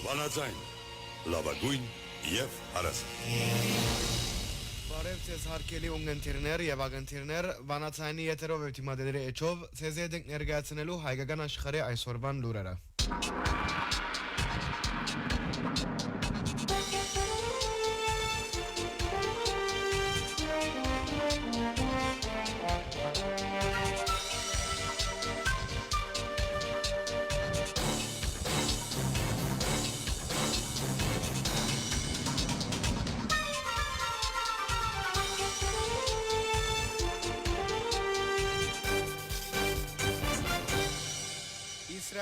Վանաձայն, լավագույն և հարաստ։ Բարև ձեզ հարգելի ունգընտիրներ եւ ագընտիրներ, Վանաձայնի եթերով եւ թիմադերի էջով ցեզ հետ ենք ներկայացնելու հայկական աշխարհի այսօրվան լուրերը։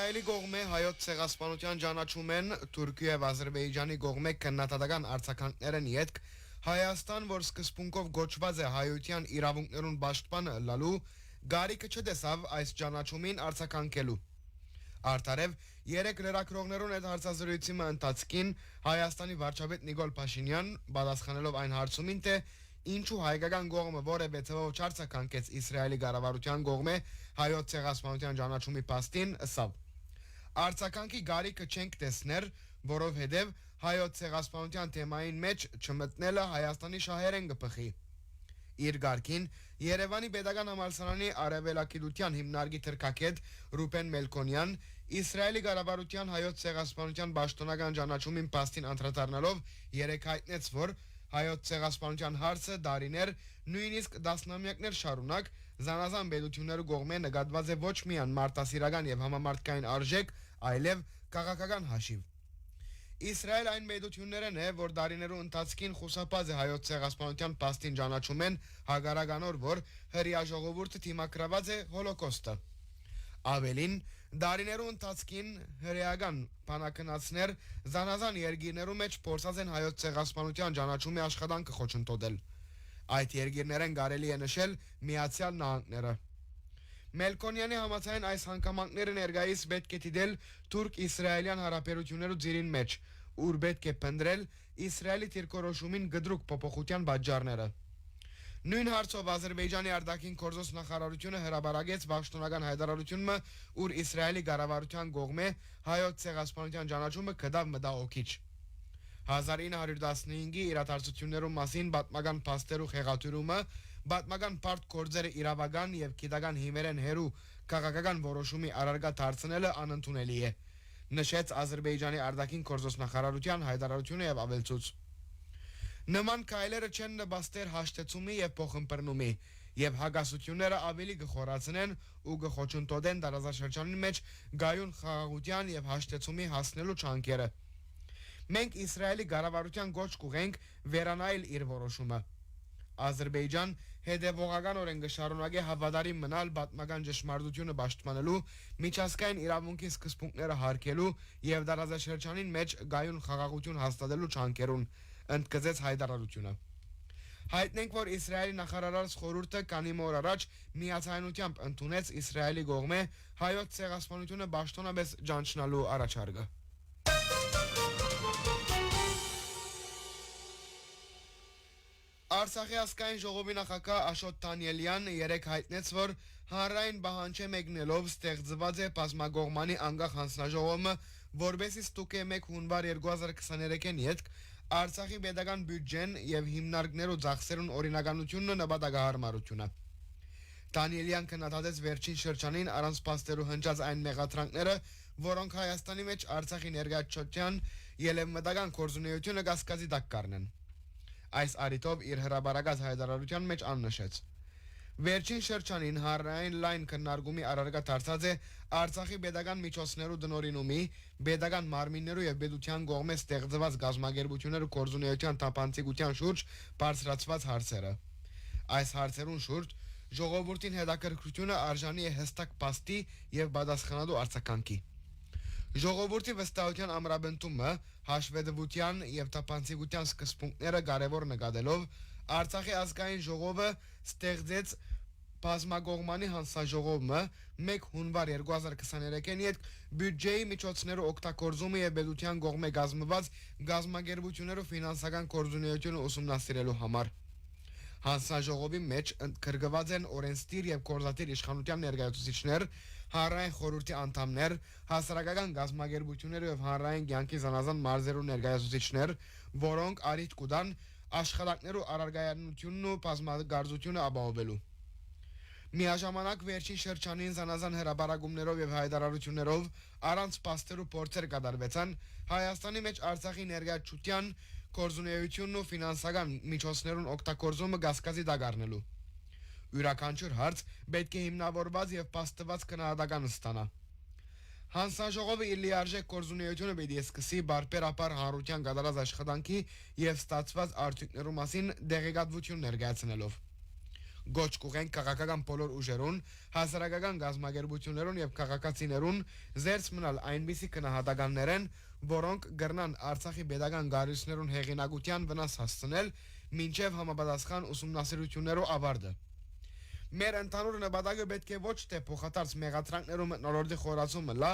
Իսրայելի կողմը հայոց ցեղասպանության ճանաչում են Թուրքիա եւ Ադրբեջանի կողմը քննադատական արձագանքներն յետք Հայաստան, որ սկզբունքով գոչված է հայության իրավունքներուն պաշտպան լալու, գարիքը չտեսավ այս ճանաչումին արձագանքելու։ Արդարև 3 լրագրողներուն այդ հարցազրույցի ընթացքին Հայաստանի վարչապետ Նիկոլ Փաշինյան պատասխանելով այն հարցումին, թե ինչու հայկական կողմը որևէ ցավով չարձագանքեց Իսրայելի կառավարության կողմը հայոց ցեղասպանության ճանաչումի փաստին, ասավ. Արձագանքի գարիքը չենք տեսներ, որովհետև հայոց ցեղասպանության թեմային մեջ չմտնելը Հայաստանի շահերեն կփխի։ Իր գարկին Երևանի Պետական համալսարանի արևելագիտության հիմնարկի թրքակետ Ռուբեն Մելքոնյան Իսրայելի կառավարության հայոց ցեղասպանության պաշտոնական ճանաչումին փաստին անդրադառնալով երեք հայտնեց, որ հայոց ցեղասպանության հարցը դարիներ, նույնիսկ դասնամյակներ շարունակ զանազան պետությունների կողմէ նկատված է ոչ միայն մարտահրավերական եւ համամարտկային արժեք, այլև քաղաքական հաշիվ։ Իսրայել այն պետություններն է, որ դարիներու ընթացքին խուսափած է հայոց ցեղասպանության փաստին ճանաչումեն հագարականոր, որ հրեա ժողովուրդը դիմակրաված է հոլոկոստը։ Ավելին, դարիներու ընթացքին հրեական բանակնացներ զանազան երկիրներու մեջ փորձած են հայոց ցեղասպանության ճանաչումի աշխատանքը խոչընդոտել։ Այդ երկիրներեն կարելի է նշել Միացյալ Նահանգները։ Մելքոնյանի համաձայն այս հանգամանքները ներկայիս պետք է դիտել թուրք-իսրայելյան հարաբերություններու ծիրին մեջ, ուր պետք է փնտրել Իսրայելի դիրքորոշումին գդրուկ փոփոխության պատճառները։ Նույն հարցով Ադրբեջանի արտաքին գործոս նախարարությունը հրաբարագեց պաշտոնական հայտարարությունը, ուր Իսրայելի կառավարության կողմէ հայոց ցեղասպանության ճանաչումը կդավ մտահոգիչ։ 1915-ի իրադարձություններու մասին պատմական փաստերու խեղաթյուրումը, պատմական բարդ գործերը իրավական եւ գիտական հիմերեն հերու քաղաքական որոշումի առարգա դարձնելը անընդունելի է, նշեց Ադրբեջանի արտաքին գործոս նախարարության հայտարարությունը եւ ավելցուց. Նման քայլերը չեն նպաստեր հաշտեցումի եւ փոխըմբռնումի եւ հագասությունները ավելի կխորացնեն ու կխոչընդոտեն տարածաշրջանի մեջ գայուն խաղաղության եւ հաշտեցումի հասնելու չանքերը։ Մենք Իսրայելի կառավարության գոչ կուղենք վերանայել իր որոշումը։ Ադրբեջան հետևողականորեն կշարունակի հավատարիմ մնալ պատմական ճշմարտությունը պաշտպանելու, միջազգային իրավունքի սկզբունքները հարգելու եւ տարածաշրջանին մեջ գայուն խաղաղություն հաստատելու չանքերուն, ընդգծեց հայտարարությունը։ Հայտնենք, որ Իսրայելի նախարարած խորհուրդը քանի օր առաջ միացայնությամբ ընդունեց Իսրայելի կողմէ հայոց ցեղասպանությունը պաշտոնապես ճանաչնալու առաջարկը։ Արցախի ազգային ժողովի նախագահ Աշոտ Դանիելյան երեք հայտնեց, որ հանրային պահանջը մեկնելով ստեղծված է բազմակողմանի անկախ հանձնաժողովը, որբեսի ստուգե 1 հունվար 2023-ին յետք Արցախի պետական բյուջեն եւ հիմնարկներու ծախսերուն օրինականությունն նպատակահարմարությունը։ Դանիելյան քննադատեց վերջին շրջանին առանց փաստերու հնչած այն մեղադրանքները, որոնք Հայաստանի մեջ Արցախի ներկայացության ելևմտական կորզունեությունը կասկածի տակ կառնեն։ Այս արիտով իր հրաբարակած հայտարարության մեջ աննշեց. Վերջին շրջանին հանրային լայն քննարկումի առարկա դարձած է Արցախի պետական միջոցներու դնորինումի, պետական մարմիններու եւ պետության կողմէ ստեղծված գազագերբություններու կորզունեության տապանցիկության շուրջ բարձրացված հարցերը։ Այս հարցերուն շուրջ ժողովրդին հետաքրքրությունը արժանի է հստակ փաստի եւ պատասխանատու արձագանքի։ Ժողովրդի վստահության ամրապնդումը հաշվետվության եւ տապանցիկության սկզբունքները կարևոր նկատելով Արցախի ազգային ժողովը ստեղծեց բազմակողմանի հանձնաժողովը 1 հունվար 2023-ին յետք բյուջեի միջոցներու օգտագործումը եւ պետության կողմէ կազմված գազագերբություններու ֆինանսական կորզունեությունը ուսումնասիրելու համար։ Հանձնաժողովի մեջ ընդգրկված են օրենսդիր եւ գործադիր իշխանության ներկայացուցիչներ, հանրային խորհրդի անդամներ, հասարակական գազམ་ագերբություններ եւ հանրային կյանքի զանազան մարզերու ներկայացուցիչներ, որոնք արիթ կուտան աշխատանքներու առարգայանությունն ու բազմագործությունը ապահովելու։ Միաժամանակ վերջին շրջանին զանազան հրաբարակումներով եւ հայտարարություններով առանց փաստերու փորձեր կատարվեցան Հայաստանի մեջ Արցախի ներկայացության կորզունեությունն ու ֆինանսական միջոցներուն օգտագործումը գազկազի դագարնելու։ Յուրաքանչյուր հարց պետք է հիմնավորված եւ փաստված քննադատական ստանա։ Հանձնաժողովը իր լիարժեք կորզունեությունը պետք է սկսի բարբերաբար հանրության կատարած աշխատանքի եւ ստացված արդյունքներու մասին դեղեկատվություն ներկայացնելով։ Գոչ կուղեն քաղաքական բոլոր ուժերուն, հասարակական գազམ་ագերբություններուն եւ քաղաքացիներուն զերծ մնալ այնպիսի քննադատականներ են, որոնք գրնան Արցախի pedagogan գարույցներուն հեղինակության վնաս հասցնել մինչեւ համապատասխան ուսումնասիրություններու ավարտը։ Մեր ընդհանուր նպատակը պետք է ոչ թե փոխադարձ մեղադրանքներում մտնոլորտի խորացումը լա,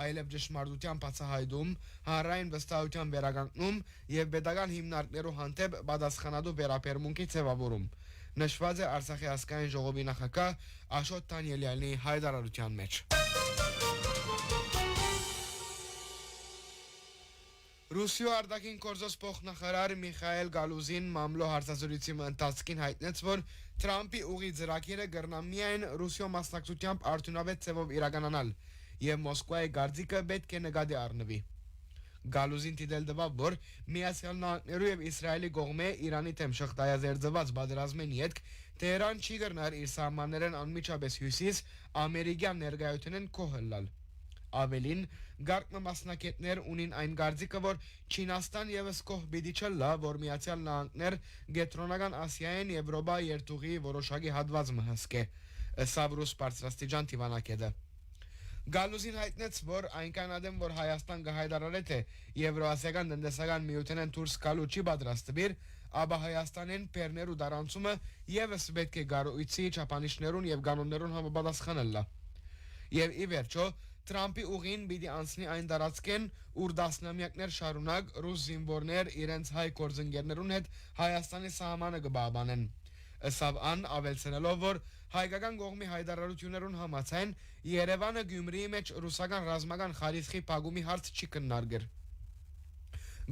այլև ճշմարտության բացահայտում, հանրային վստահության վերականգնում եւ pedagogan հիմնարկներու հանդեպ պատասխանատու վերաբերմունքի ձևավորում։ Նշված է Արցախի ազգային ժողովի նախագահ Աշոտ Դանիելյանի հայտարարության մեջ։ Ռուսիո արտաքին գործոս փոխնախարար Միխայել Գալուզին մամլո հարցազրույցի ընթացքին հայտնեց, որ Թրամփի ուղի ծրագիրը կրնա միայն Ռուսիո մասնակցությամբ արդյունավետ ձևով իրականանալ եւ Մոսկվայի գարձիկը պետք է նկատի առնվի։ Գալուզին դիտել տվավ, որ Միացյալ Նահանգներու եւ Իսրայելի կողմէ Իրանի դեմ շղթայազերծված պատերազմին յետք Թեհրան չի կրնար իր սահմաններեն անմիջապես հյուսիս ամերիկյան ներկայությունեն կողելալ։ Ավելին, գարկմը մասնակետներ ունին այն գարձիկը, որ Չինաստան եւս կող պիտի չլա, որ Միացյալ Նահանգներ Կենտրոնական Ասիայեն Եվրոպա երթուղի որոշակի հատված մհսկե, ըստ ռուս բարձրաստիճան դիվանագետը։ Գալուզին հայտնեց, որ այնքան ադեմ, որ Հայաստան կհայտարարե, թե Եվրոասիական տնտեսական միութենեն դուրս գալու չի պատրաստվիր, ապա Հայաստանեն բեռներու դարանցումը եւս պետք է գարույցի չափանիշներուն եւ կանոններուն համապատասխանելա։ Եվ ի վերջո Թրամփի ուղին պիտի անցնի այն տարածքեն, ուր դասնամյակներ շարունակ ռուս զինվորներ իրենց հայ գործընկերներուն հետ Հայաստանի սահմանը կբաբանեն։ Ըստ ան ավելցնելով, որ հայկական կողմի հայտարարություններուն համաձայն Երևանը Գյումրիի մեջ ռուսական ռազմական խարիսխի փակումի հարց չի քննարկել։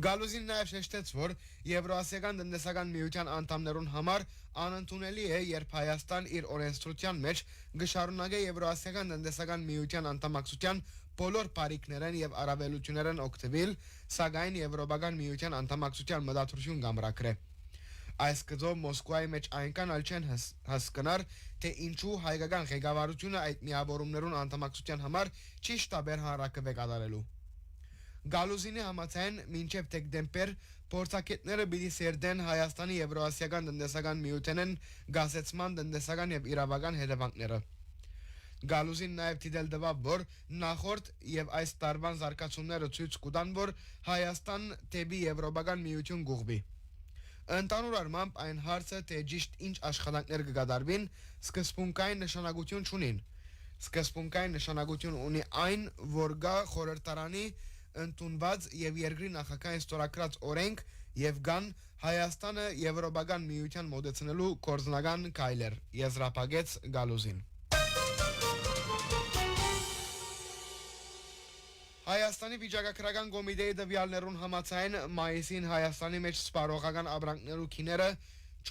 Գալուզին նաև շեշտեց, որ Եվրոասիական տնտեսական միության անդամներուն համար անընդունելի է, երբ Հայաստան իր օրենսդրության մեջ գշարունակե Եվրոասիական տնտեսական միության անդամակցության բոլոր բարիքներեն եւ առավելություններեն օգտվել, սակայն Եվրոպական միության անդամակցության մտադրություն կամրակրե։ Այս գծով Մոսկվայի մեջ այնքան ալ չեն հասկնար, թե ինչու հայկական ղեկավարությունը այդ միավորումներուն անդամակցության համար չի շտաբեր հանրակրվե կատարելու։ Գալուզինի համաձայն մինչև դեկտեմբեր փորձակետները պիտի սերդեն Հայաստանի Եվրոասիական տնտեսական միութենեն գազեցման տնտեսական եւ իրավական հետևանքները։ Գալուզին նաև դիտել տվավ, որ նախորդ եւ այս տարվան զարգացումները ցույց կտան, որ Հայաստան դեպի Եվրոպական միություն գուղվի։ Ընդհանուր առմամբ այն հարցը, թե ճիշտ ինչ աշխատանքներ կկատարվին, սկզբունքային նշանակություն չունին։ Սկզբունքային նշանակություն ունի այն, որ գա խորհրդարանի ընդունված եւ երկրի նախագահային ստորագրած օրենք եւ կան Հայաստանը Եվրոպական միության մոտեցնելու կորձնական քայլեր, եզրափակեց Գալուզին։ Հայաստանի վիճակագրական կոմիտեի տվյալներուն համաձայն մայիսին Հայաստանի մեջ սպառողական ապրանքներու քիները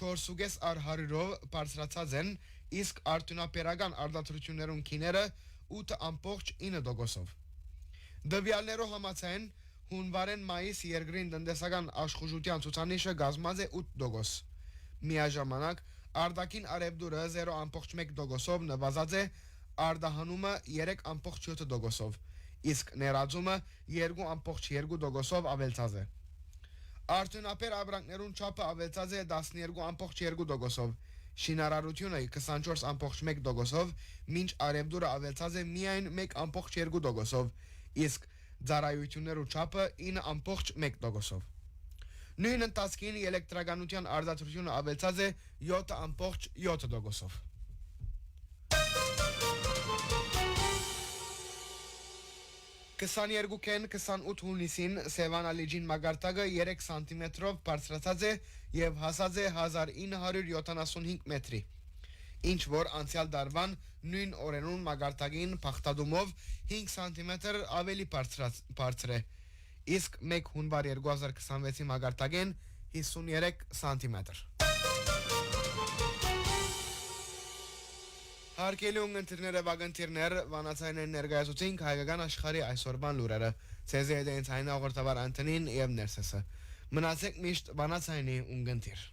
4.100-ով բարձրացած են, իսկ արդյունաբերական արտադրություններուն քիները 8.9%-ով։ Տվյալներու համաձայն հունվարեն մայիս երկրին տնտեսական աշխուժության ցուցանիշը կազմած է 8%։ Միաժամանակ արտաքին արևդուրը 0.1%-ով նվազած է, արտահանումը 3.7%-ով, իսկ ներածումը 2.2%-ով ավելցած է։ Արդյունաբեր ապրանքներուն չափը ավելցած է 12.2%-ով, շինարարությունը 24.1%-ով, մինչ արևդուրը ավելցած է միայն 1.2%-ով, իսկ ծառայություններու չափը 9.1%-ով։ Նույն ընթացքին էլեկտրականության արտադրությունը ավելցած է 7.7%-ով։ 22-ին 28 հունիսին Սևան ալիջին մագարտակը 3 սանտիմետրով բարձրացած է եւ հասած է 1975 մետրի, ինչ որ անցյալ դարվան նույն օրենուն մագարտագին փախտադումով 5 սանտիմետր ավելի բարձր է, իսկ 1 հունվար 2026-ի մագարտագին 53 սանտիմետր։ Հարկելի ունգընթիրները վագընթիրներ վանացայնեն ներգայացուցինք հայկական աշխարհի այսօրվան լուրերը։ Ցեզի հետ են ցայնա ողորտավար Անտոնին եւ Ներսեսը։ Մնացեք միշտ վանացայնի ունգընթիր։